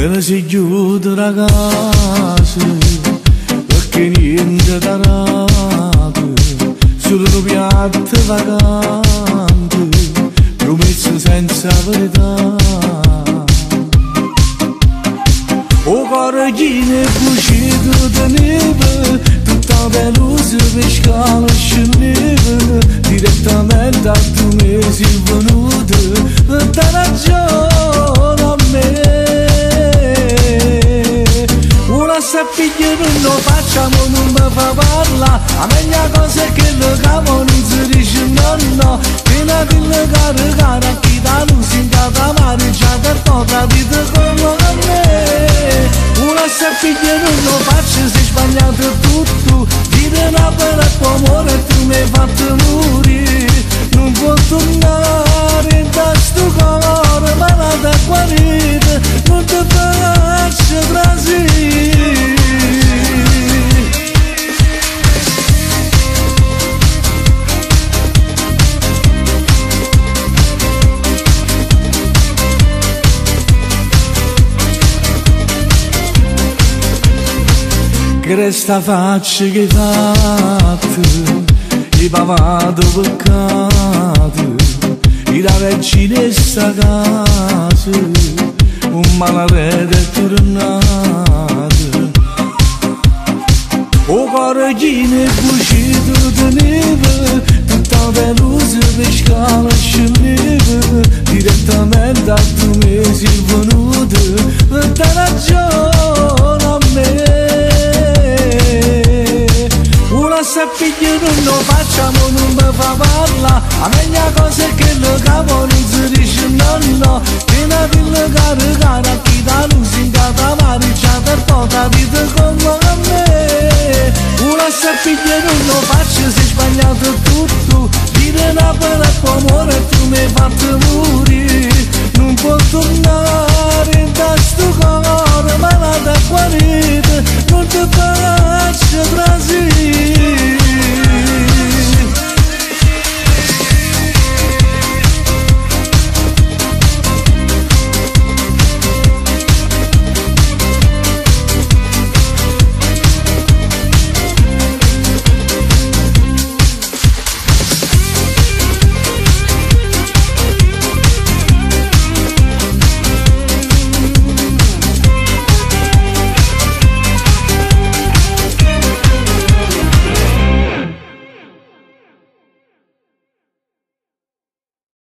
ne si chiude la casa perché niente tarato, solo due piatti vacanti, promesse senza verità. O cuore chi ne è cucito di neve, tutta delusa per scala scendeva, direttamente a 2 mesi venuto per dare ragione a me. Una sappiglia non lo facciamo, non mi fa parlare, la meglio cosa è che lo cavo non si dice no, fino di legare cara a chi da luce in casa mare, già per poca vita come a me. Una sappiglia non lo faccio, sei sbagliato tutto, dire una bella tua amore tu mi hai fatto morire, non può tornare da sto cuore malato a guarire, non ti faccio trasire. Che resta faccia che hai fatto, i pavato peccato, i da regina e sta casa, un malavede è tornato. O cuore chi ne è cucito di neve, tutta delusa per scala scendeva, direttamente a 2 mesi venuto per dare ragione a me. Una sappiglia non lo facciamo, non mi fa parlare, la meglio cosa è che lo cavo non si dice no, fino di legare cara a chi da luce in casa mare, già per poca vita come a me. Una sappiglia non lo faccio, sei sbagliato tutto, dire una bella tua amore tu mi hai fatto